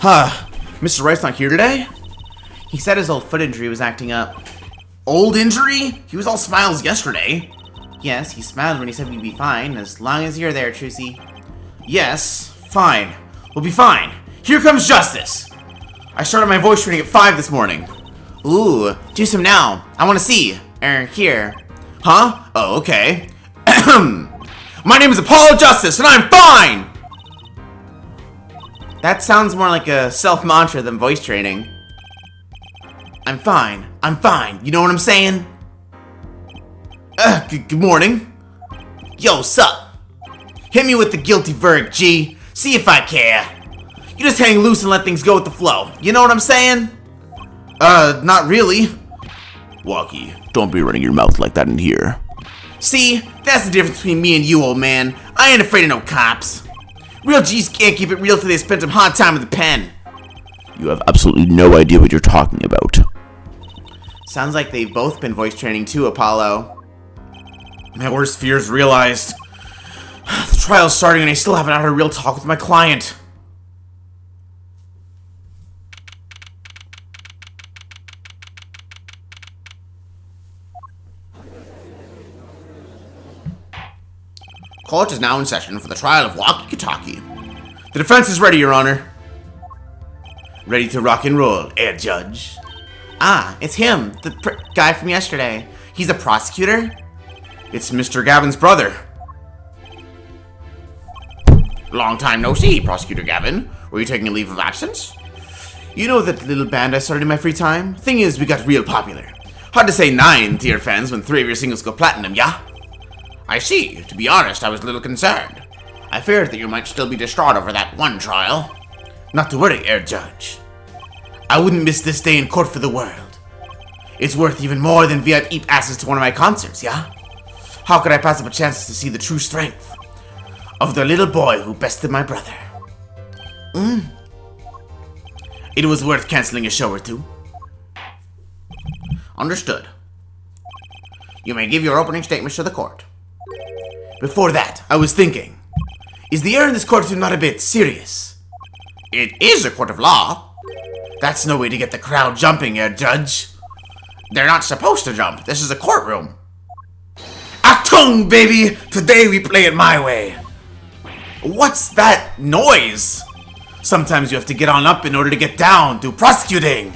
Huh. Mr. Wright's not here today? He said his old foot injury was acting up. Old injury? He was all smiles yesterday. Yes, he smiled when he said we'd be fine, as long as you're there, Trucy. Yes, fine. We'll be fine. Here comes justice. I started my voice training at 5 this morning. Ooh, do some now. I want to see. Here. Huh? Oh, okay. My name is Apollo Justice, and I'm fine! That sounds more like a self-mantra than voice training. I'm fine. I'm fine. You know what I'm saying? Good morning. Yo, sup? Hit me with the guilty verdict, G. See if I care. You just hang loose and let things go with the flow. You know what I'm saying? Not really. Walkie, don't be running your mouth like that in here. See, that's the difference between me and you, old man. I ain't afraid of no cops. Real G's can't keep it real till they spend some hard time in the pen. You have absolutely no idea what you're talking about. Sounds like they've both been voice training too, Apollo. My worst fears realized. The trial's starting and I still haven't had a real talk with my client. Court is now in session for the trial of Walkie-Talkie. The defense is ready, Your Honor. Ready to rock and roll, Judge. Ah, it's him, the guy from yesterday. He's a prosecutor? It's Mr. Gavin's brother. Long time no see, Prosecutor Gavin. Were you taking a leave of absence? You know that little band I started in my free time? Thing is, we got real popular. Hard to say 9 to your fans when 3 of your singles go platinum, yeah? I see. To be honest, I was a little concerned. I feared that you might still be distraught over that one trial. Not to worry, Judge. I wouldn't miss this day in court for the world. It's worth even more than VIP passes to one of my concerts, yeah? How could I pass up a chance to see the true strength of the little boy who bested my brother? It was worth canceling a show or two. Understood. You may give your opening statements to the court. Before that, I was thinking, is the air in this courtroom not a bit serious? It is a court of law. That's no way to get the crowd jumping, Judge. They're not supposed to jump. This is a courtroom. Achtung, baby! Today we play it my way. What's that noise? Sometimes you have to get on up in order to get down to prosecuting.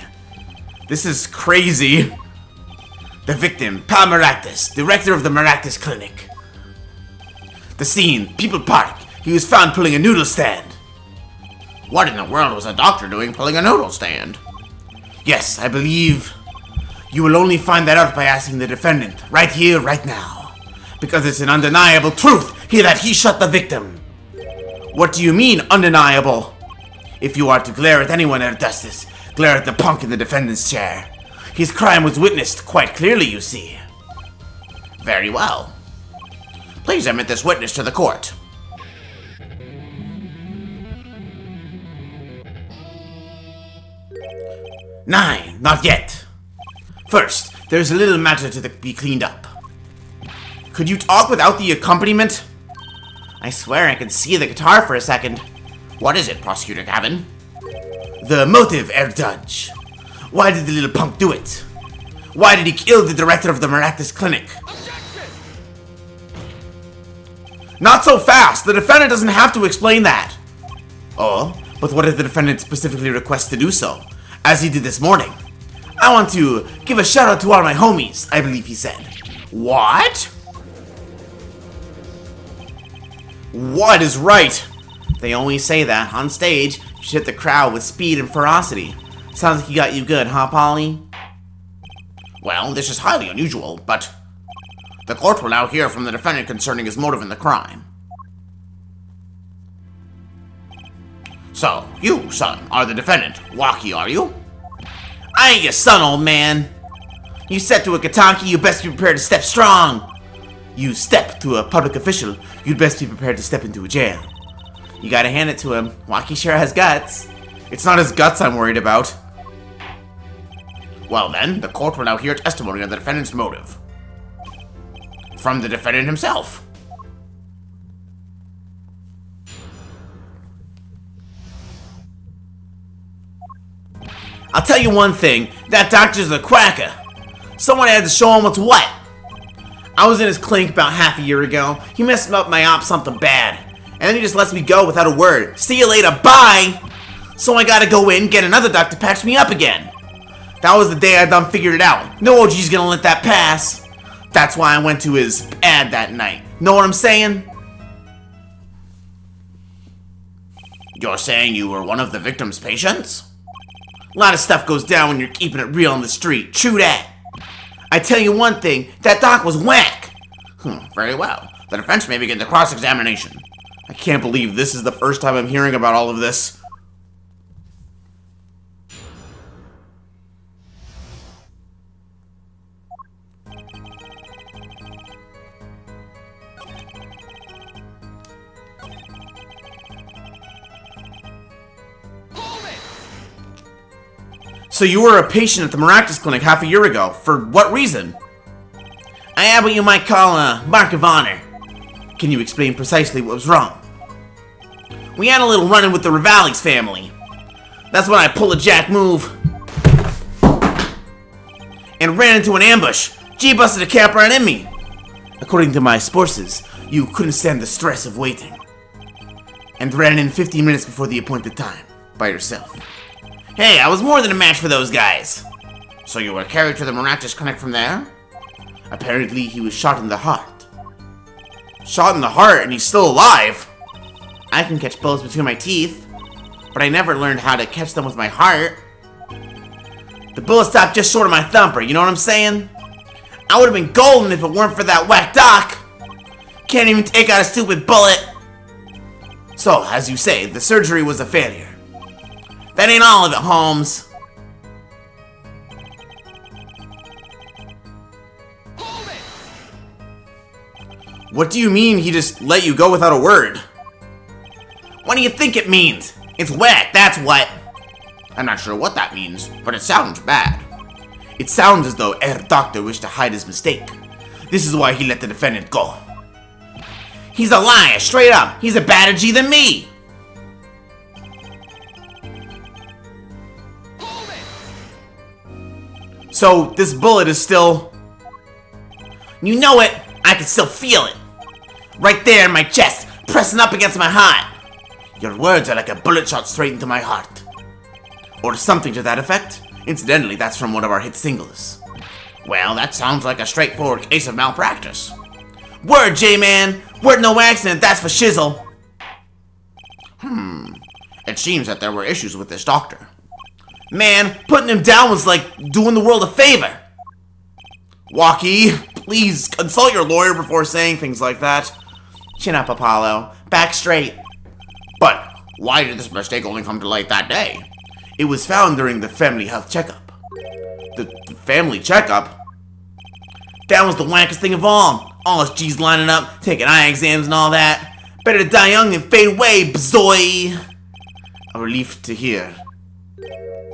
This is crazy. The victim, Pal Maractus, director of the Maractus Clinic. The scene, People Park. He was found pulling a noodle stand. What in the world was a doctor doing pulling a noodle stand? Yes, I believe you will only find that out by asking the defendant, right here, right now. Because it's an undeniable truth that he shot the victim. What do you mean, undeniable? If you are to glare at anyone, Justice, glare at the punk in the defendant's chair. His crime was witnessed quite clearly, you see. Very well. Please admit this witness to the court. Nine, not yet. First, there's a little matter to be cleaned up. Could you talk without the accompaniment? I swear I could see the guitar for a second. What is it, Prosecutor Gavin? The motive, Judge. Why did the little punk do it? Why did he kill the director of the Maractus Clinic? Not so fast! The defendant doesn't have to explain that! Oh, but what if the defendant specifically requests to do so? As he did this morning. I want to give a shout out to all my homies, I believe he said. What? What is right? They always say that. On stage, you should hit the crowd with speed and ferocity. Sounds like he got you good, huh, Polly? Well, this is highly unusual, but the court will now hear from the defendant concerning his motive in the crime. So, you, son, are the defendant. Walkie, are you? I ain't your son, old man. You said to a Katanki, you best be prepared to step strong. You step to a public official, you'd best be prepared to step into a jail. You gotta hand it to him. Walkie sure has guts. It's not his guts I'm worried about. Well then, the court will now hear testimony on the defendant's motive. From the defendant himself. I'll tell you one thing, that doctor's a quacker. Someone had to show him what's what. I was in his clinic about half a year ago. He messed up my op something bad. And then he just lets me go without a word. See you later, bye! So I gotta go in, get another doc to patch me up again. That was the day I done figured it out. No OG's gonna let that pass. That's why I went to his ad that night. Know what I'm saying? You're saying you were one of the victim's patients? A lot of stuff goes down when you're keeping it real on the street. True that. I tell you one thing, that doc was whack. Very well. The defense may begin the cross-examination. I can't believe this is the first time I'm hearing about all of this. So you were a patient at the Maractus Clinic half a year ago. For what reason? I am what you might call a mark of honor. Can you explain precisely what was wrong? We had a little run-in with the Rivali's family. That's when I pulled a jack move and ran into an ambush. G busted a cap right in me. According to my sources, you couldn't stand the stress of waiting and ran in 15 minutes before the appointed time by yourself. Hey, I was more than a match for those guys. So you were carried to the Maractus Clinic from there? Apparently he was shot in the heart. Shot in the heart and he's still alive? I can catch bullets between my teeth, but I never learned how to catch them with my heart. The bullet stopped just short of my thumper, you know what I'm saying? I would have been golden if it weren't for that whack doc. Can't even take out a stupid bullet. So, as you say, the surgery was a failure. That ain't all of it, Holmes. What do you mean he just let you go without a word? What do you think it means? It's whack, that's what. I'm not sure what that means, but it sounds bad. It sounds as though Herr Doctor wished to hide his mistake. This is why he let the defendant go. He's a liar, straight up. He's a badder G than me. So, this bullet is still... You know it! I can still feel it! Right there in my chest, pressing up against my heart! Your words are like a bullet shot straight into my heart. Or something to that effect. Incidentally, that's from one of our hit singles. Well, that sounds like a straightforward case of malpractice. Word, J-Man! Word no accident, that's for shizzle! It seems that there were issues with this doctor. Man, putting him down was like doing the world a favor. Walkie, please consult your lawyer before saying things like that. Chin up, Apollo. Back straight. But why did this mistake only come to light that day? It was found during the family health checkup. The family checkup? That was the wackest thing of all. All us G's lining up, taking eye exams and all that. Better to die young than fade away, bzoy. A relief to hear.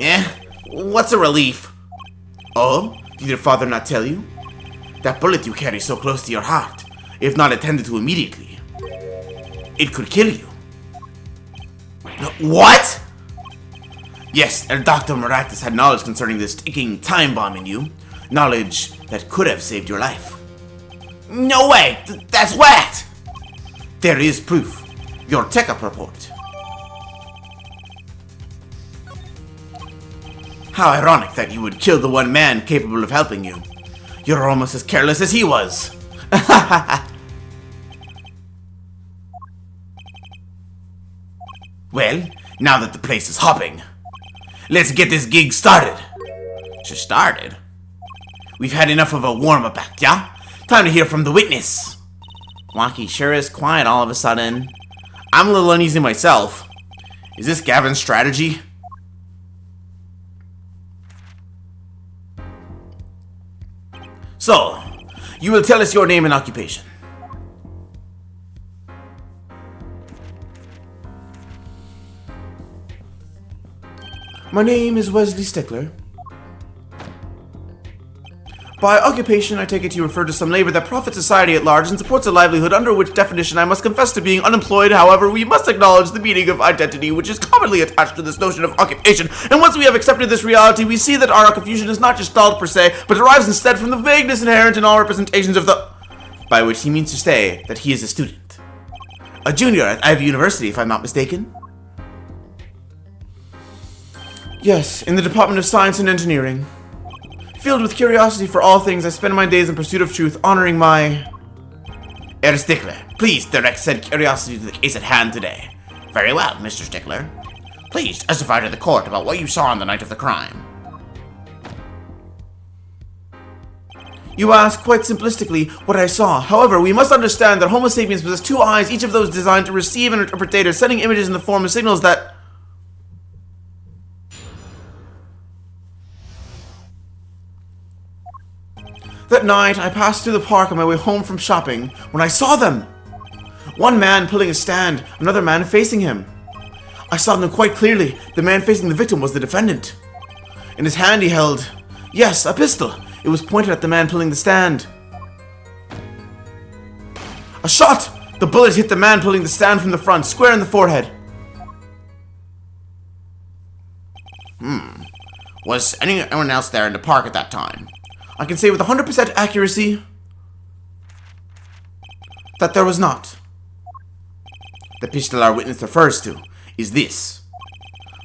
Eh? What's a relief? Oh? Did your father not tell you? That bullet you carry so close to your heart, if not attended to immediately, it could kill you. What? Yes, Dr. Maractus had knowledge concerning this ticking time bomb in you. Knowledge that could have saved your life. No way! That's whacked! There is proof. Your checkup report. How ironic that you would kill the one man capable of helping you. You're almost as careless as he was. Well, now that the place is hopping, let's get this gig started. Just started? We've had enough of a warm-up act, yeah? Time to hear from the witness. Wonky sure is quiet all of a sudden. I'm a little uneasy myself. Is this Gavin's strategy? So, you will tell us your name and occupation. My name is Wesley Stickler. By occupation, I take it you refer to some labor that profits society at large and supports a livelihood, under which definition I must confess to being unemployed. However, we must acknowledge the meaning of identity, which is commonly attached to this notion of occupation, and once we have accepted this reality, we see that our confusion is not just stalled per se, but derives instead from the vagueness inherent in all representations of the... By which he means to say that he is a student. A junior at Ivy University, if I'm not mistaken. Yes, in the Department of Science and Engineering. Filled with curiosity for all things, I spend my days in pursuit of truth, honoring my... Herr Stickler, please direct said curiosity to the case at hand today. Very well, Mr. Stickler. Please testify to the court about what you saw on the night of the crime. You ask, quite simplistically, what I saw. However, we must understand that Homo sapiens possess two eyes, each of those designed to receive and interpret data, sending images in the form of signals that... That night, I passed through the park on my way home from shopping when I saw them. One man pulling a stand, another man facing him. I saw them quite clearly. The man facing the victim was the defendant. In his hand he held, yes, a pistol. It was pointed at the man pulling the stand. A shot! The bullet hit the man pulling the stand from the front, square in the forehead. Was anyone else there in the park at that time? I can say with 100% accuracy that there was not. The pistol our witness refers to is this.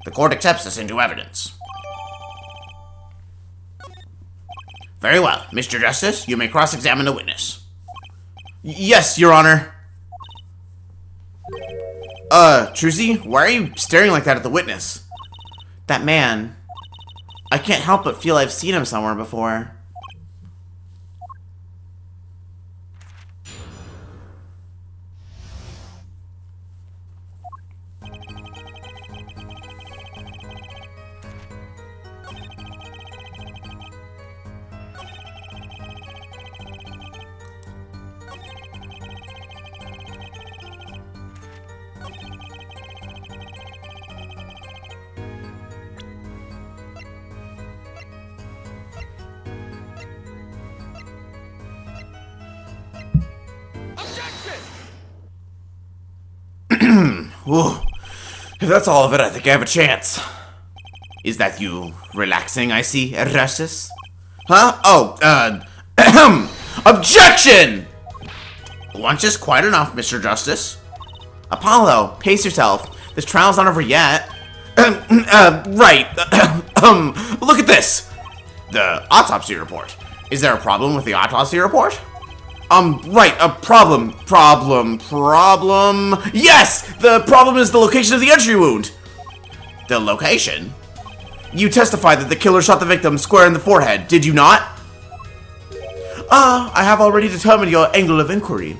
The court accepts this into evidence. Very well, Mr. Justice, you may cross-examine the witness. Yes, Your Honor. Trucy, why are you staring like that at the witness? That man. I can't help but feel I've seen him somewhere before. Whew. If that's all of it, I think I have a chance. Is that you relaxing, I see, Herr Justice? Huh? Oh, objection! Once is quite enough, Mr. Justice. Apollo, pace yourself. This trial's not over yet. Right. Look at this. The autopsy report. Is there a problem with the autopsy report? Right, a problem. Yes! The problem is the location of the entry wound. The location? You testified that the killer shot the victim square in the forehead, did you not? I have already determined your angle of inquiry.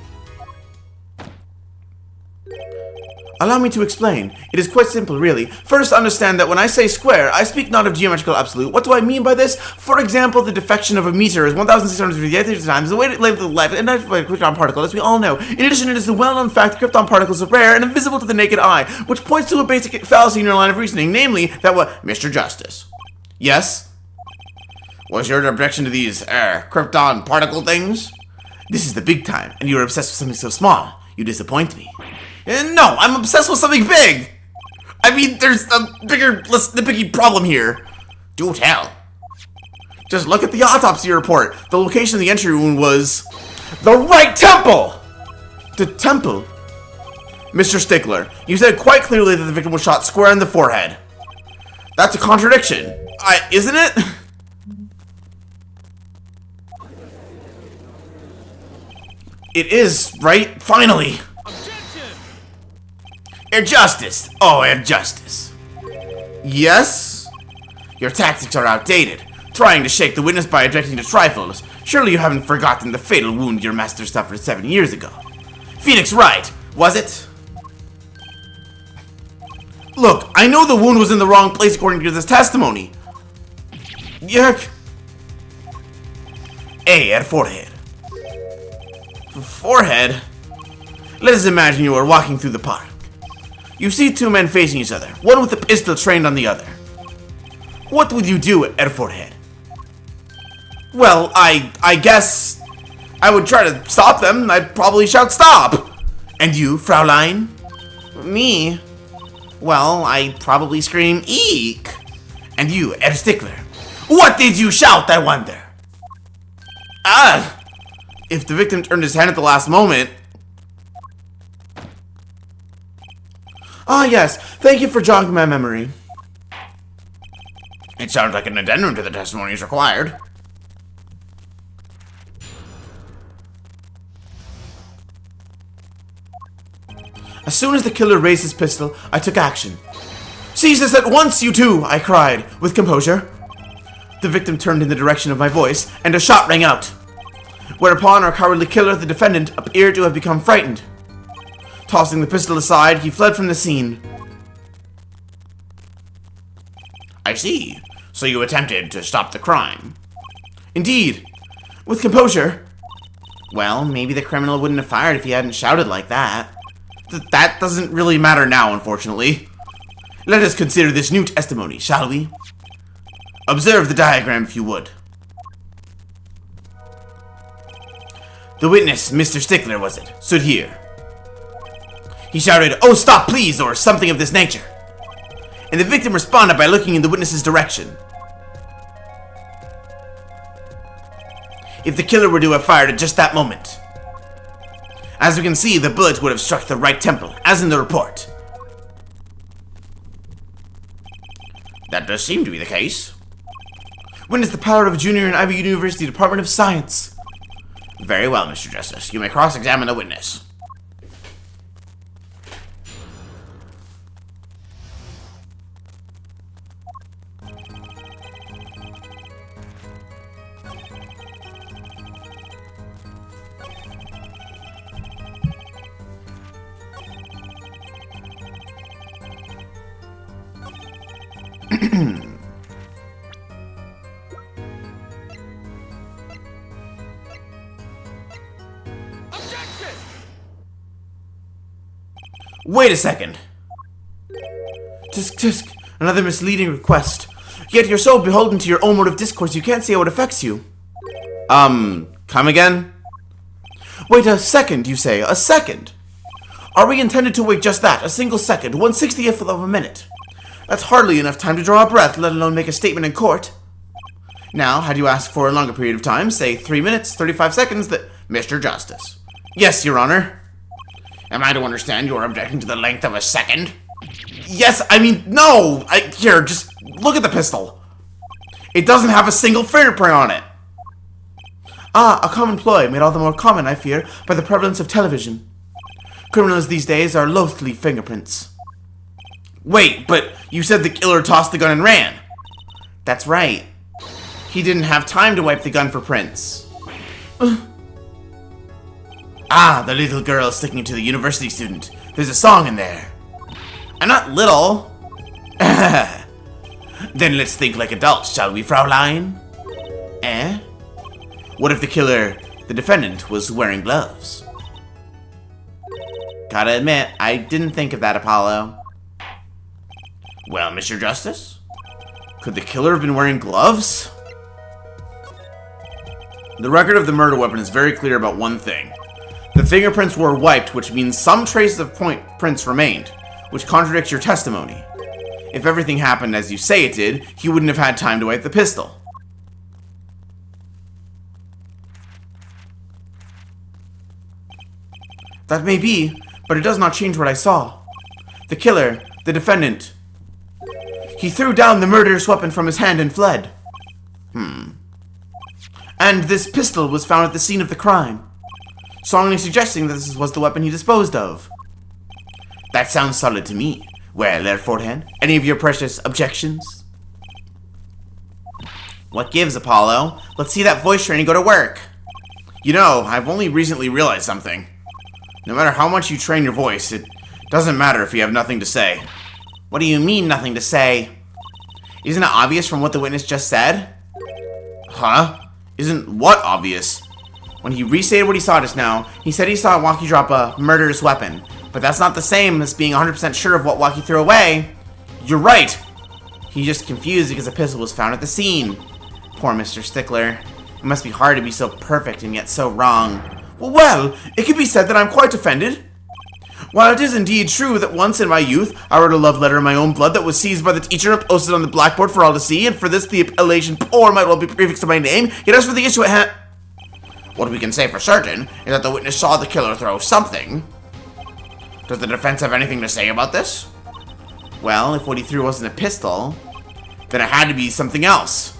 Allow me to explain. It is quite simple, really. First, understand that when I say square, I speak not of geometrical absolute. What do I mean by this? For example, the deflection of a meter is 1,658 times the weight of the light and by a krypton particle, as we all know. In addition, it is the well-known fact that krypton particles are rare and invisible to the naked eye, which points to a basic fallacy in your line of reasoning, namely, that what... Mr. Justice. Yes? Was your objection to these, krypton particle things? This is the big time, and you are obsessed with something so small. You disappoint me. No, I'm obsessed with something big! I mean, there's a bigger problem here. Do tell. Just look at the autopsy report. The location of the entry wound was... the right temple! The temple? Mr. Stickler, you said quite clearly that the victim was shot square in the forehead. That's a contradiction. Isn't it? It is, right? Finally! Herr Justice! Oh, Herr Justice. Yes? Your tactics are outdated. Trying to shake the witness by objecting to trifles. Surely you haven't forgotten the fatal wound your master suffered 7 years ago. Phoenix Wright, was it? Look, I know the wound was in the wrong place according to this testimony. Yuck. Her forehead. Forehead? Let us imagine you are walking through the park. You see two men facing each other, one with a pistol trained on the other. What would you do at her forehead? Well, I guess I would try to stop them. I'd probably shout stop. And you, Fraulein? Me? Well, I'd probably scream eek. And you, Herr Stickler? What did you shout, I wonder? Ah! If the victim turned his head at the last moment... Ah, yes. Thank you for jogging my memory. It sounds like an addendum to the testimonies required. As soon as the killer raised his pistol, I took action. Seize this at once, you two! I cried, with composure. The victim turned in the direction of my voice, and a shot rang out. Whereupon our cowardly killer, the defendant, appeared to have become frightened. Tossing the pistol aside, he fled from the scene. I see. So you attempted to stop the crime. Indeed. With composure. Well, maybe the criminal wouldn't have fired if he hadn't shouted like that. That doesn't really matter now, unfortunately. Let us consider this new testimony, shall we? Observe the diagram, if you would. The witness, Mr. Stickler, was it, stood here. He shouted, "Oh, stop, please," or something of this nature. And the victim responded by looking in the witness's direction. If the killer were to have fired at just that moment, as we can see, the bullet would have struck the right temple, as in the report. That does seem to be the case. Witness the power of a junior in Ivy University Department of Science. Very well, Mr. Justice. You may cross-examine the witness. Wait a second. Tisk, another misleading request. Yet you're so beholden to your own mode of discourse you can't see how it affects you. Come again? Wait a second, you say. A second? Are we intended to wait just that? A single second, 1/60th of a minute? That's hardly enough time to draw a breath, let alone make a statement in court. Now, had you asked for a longer period of time, say 3 minutes, 35 seconds, that Mr. Justice. Yes, Your Honor. Am I to understand you're objecting to the length of a second? Yes, I mean, no! Here, just look at the pistol. It doesn't have a single fingerprint on it. Ah, a common ploy, made all the more common, I fear, by the prevalence of television. Criminals these days are loath to leave fingerprints. Wait, but you said the killer tossed the gun and ran. That's right. He didn't have time to wipe the gun for prints. Ah, the little girl sticking to the university student. There's a song in there. I'm not little. Then let's think like adults, shall we, Fraulein? Eh? What if the killer, the defendant, was wearing gloves? Gotta admit, I didn't think of that, Apollo. Well, Mr. Justice? Could the killer have been wearing gloves? The record of the murder weapon is very clear about one thing. The fingerprints were wiped, which means some traces of prints remained, which contradicts your testimony. If everything happened as you say it did, he wouldn't have had time to wipe the pistol. That may be, but it does not change what I saw. The killer, the defendant, he threw down the murderous weapon from his hand and fled. And this pistol was found at the scene of the crime, strongly suggesting that this was the weapon he disposed of. That sounds solid to me. Well, Herr Forehand, any of your precious objections? What gives, Apollo? Let's see that voice training go to work. You know, I've only recently realized something. No matter how much you train your voice, it doesn't matter if you have nothing to say. What do you mean, nothing to say? Isn't it obvious from what the witness just said? Huh? Isn't what obvious? When he restated what he saw just now, he said he saw Waki drop a murderous weapon. But that's not the same as being 100% sure of what Waki threw away. You're right! He's just confused because a pistol was found at the scene. Poor Mr. Stickler. must be hard to be so perfect and yet so wrong. Well, it can be said that I'm quite offended. While it is indeed true that once in my youth, I wrote a love letter in my own blood that was seized by the teacher and posted on the blackboard for all to see, and for this the appellation poor might well be prefixed to my name, yet as for the issue at hand... What we can say for certain is that the witness saw the killer throw something. Does the defense have anything to say about this? Well, if what he threw wasn't a pistol, then it had to be something else.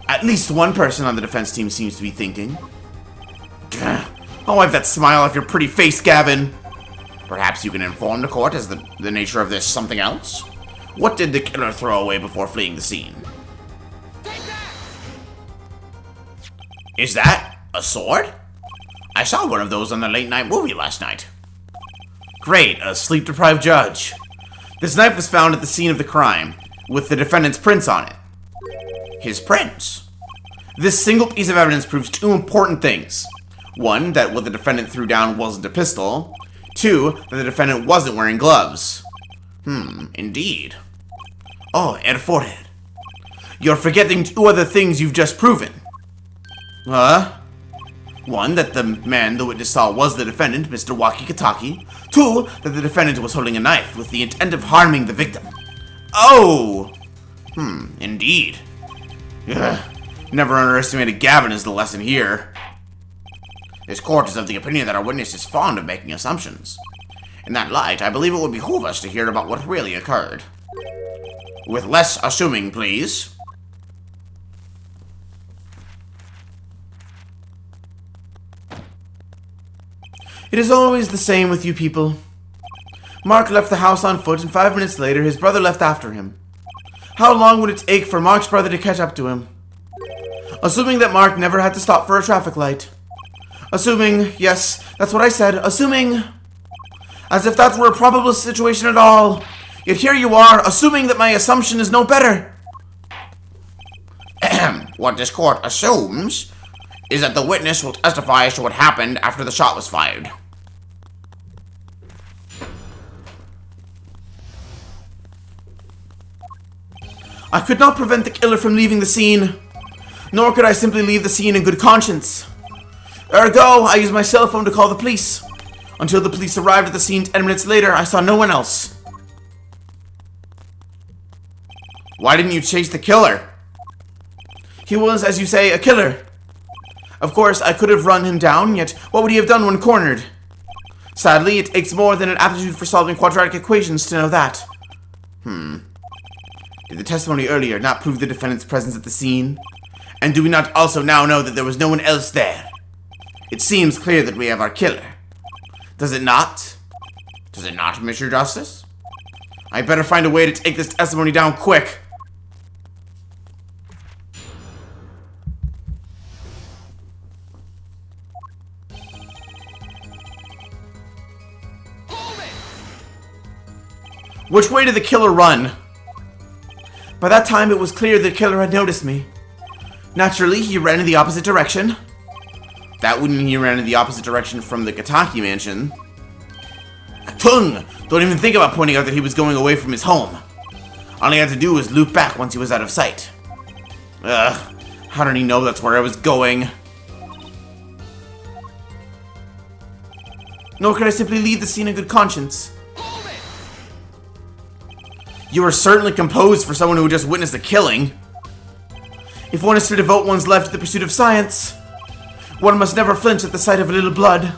At least one person on the defense team seems to be thinking. I'll wipe that smile off your pretty face, Gavin. Perhaps you can inform the court as the nature of this something else? What did the killer throw away before fleeing the scene? Take that! Is that a sword? I saw one of those on the late-night movie last night. Great, a sleep-deprived judge. This knife was found at the scene of the crime, with the defendant's prints on it. His prints? This single piece of evidence proves two important things. One, that what the defendant threw down wasn't a pistol. Two, that the defendant wasn't wearing gloves. Indeed. Oh, el forehead. You're forgetting two other things you've just proven. One, that the man the witness saw was the defendant, Mr. Waki-Kataki. Two, that the defendant was holding a knife with the intent of harming the victim. Oh! Indeed. Never underestimated Gavin is the lesson here. This court is of the opinion that our witness is fond of making assumptions. In that light, I believe it would behoove us to hear about what really occurred. With less assuming, please. It is always the same with you people. Mark left the house on foot, and 5 minutes later, his brother left after him. How long would it take for Mark's brother to catch up to him? Assuming that Mark never had to stop for a traffic light. Assuming, yes, that's what I said, assuming, as if that were a probable situation at all. Yet here you are, assuming that my assumption is no better. What this court assumes is that the witness will testify as to what happened after the shot was fired. I could not prevent the killer from leaving the scene, nor could I simply leave the scene in good conscience. Ergo, I used my cell phone to call the police. Until the police arrived at the scene 10 minutes later, I saw no one else. Why didn't you chase the killer? He was, as you say, a killer. Of course, I could have run him down, yet what would he have done when cornered? Sadly, it takes more than an aptitude for solving quadratic equations to know that. Did the testimony earlier not prove the defendant's presence at the scene? And do we not also now know that there was no one else there? It seems clear that we have our killer. Does it not? Does it not, Mr. Justice? I better find a way to take this testimony down quick. Which way did the killer run? By that time, it was clear the killer had noticed me. Naturally, he ran in the opposite direction. That wouldn't mean he ran in the opposite direction from the Kataki mansion. Tung! Don't even think about pointing out that he was going away from his home. All he had to do was loop back once he was out of sight. Ugh, how did he know that's where I was going? Nor could I simply leave the scene in good conscience. You are certainly composed for someone who just witnessed a killing. If one is to devote one's life to the pursuit of science, one must never flinch at the sight of a little blood,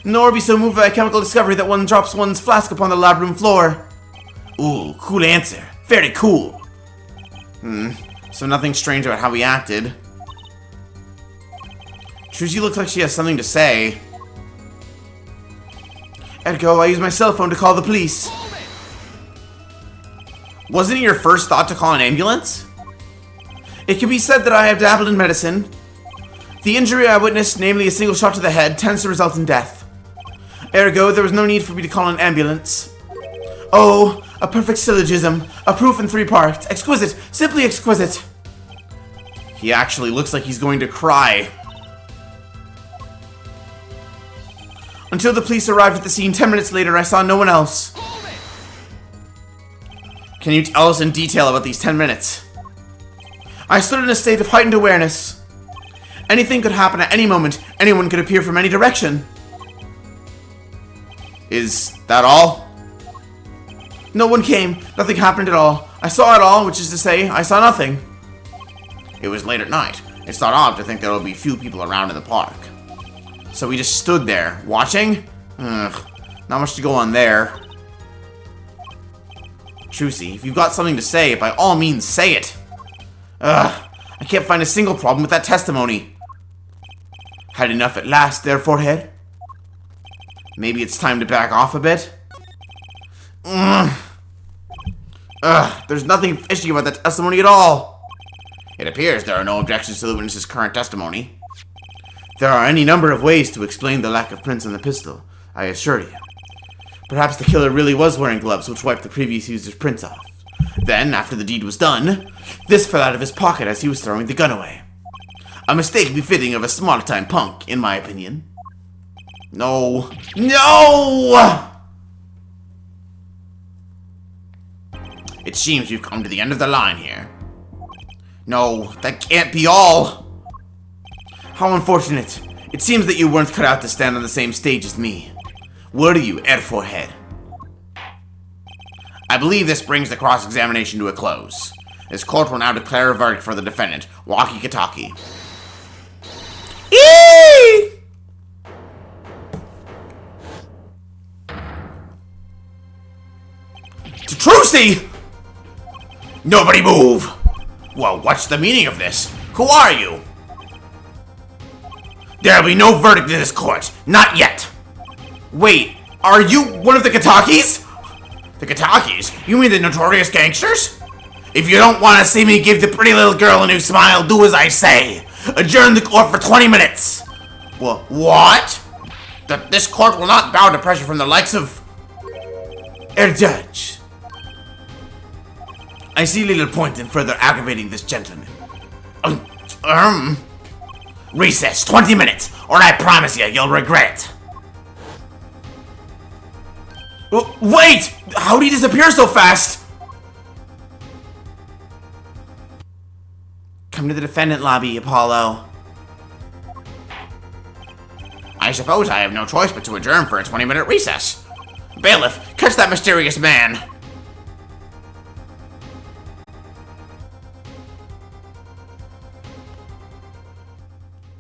nor be so moved by a chemical discovery that one drops one's flask upon the lab room floor. Ooh, cool answer. Very cool. So nothing strange about how he acted. Truzy looks like she has something to say. Ergo, I use my cell phone to call the police. Wasn't it your first thought to call an ambulance? It can be said that I have dabbled in medicine. The injury I witnessed, namely a single shot to the head, tends to result in death. Ergo, there was no need for me to call an ambulance. Oh, a perfect syllogism. A proof in 3 parts. Exquisite. Simply exquisite. He actually looks like he's going to cry. Until the police arrived at the scene 10 minutes later, I saw no one else. Can you tell us in detail about these 10 minutes? I stood in a state of heightened awareness. Anything could happen at any moment. Anyone could appear from any direction. Is that all? No one came. Nothing happened at all. I saw it all, which is to say, I saw nothing. It was late at night. It's not odd to think there will be few people around in the park. So we just stood there, watching? Ugh, not much to go on there. Trucy, if you've got something to say, by all means, say it. Ugh, I can't find a single problem with that testimony. Had enough at last, there, forehead? Maybe it's time to back off a bit? Ugh, there's nothing fishy about that testimony at all. It appears there are no objections to the witness's current testimony. There are any number of ways to explain the lack of prints on the pistol, I assure you. Perhaps the killer really was wearing gloves which wiped the previous user's prints off. Then, after the deed was done, this fell out of his pocket as he was throwing the gun away. A mistake befitting of a small-time punk, in my opinion. No. No! It seems you've come to the end of the line here. No, that can't be all. How unfortunate. It seems that you weren't cut out to stand on the same stage as me. Were you, Forehead? I believe this brings the cross-examination to a close. This court will now declare a verdict for the defendant, Walkie-Kataki. Eee! To Trucy! Nobody move! Well, what's the meaning of this? Who are you? There'll be no verdict in this court. Not yet. Wait, are you one of the Katakis? The Katakis? You mean the notorious gangsters? If you don't want to see me give the pretty little girl a new smile, do as I say. Adjourn the court for 20 minutes. Well, what? This court will not bow to pressure from the likes of... Judge. I see little point in further aggravating this gentleman. Recess, 20 minutes, or I promise you'll regret it. Wait! How did he disappear so fast? Come to the defendant lobby, Apollo. I suppose I have no choice but to adjourn for a 20-minute recess. Bailiff, catch that mysterious man.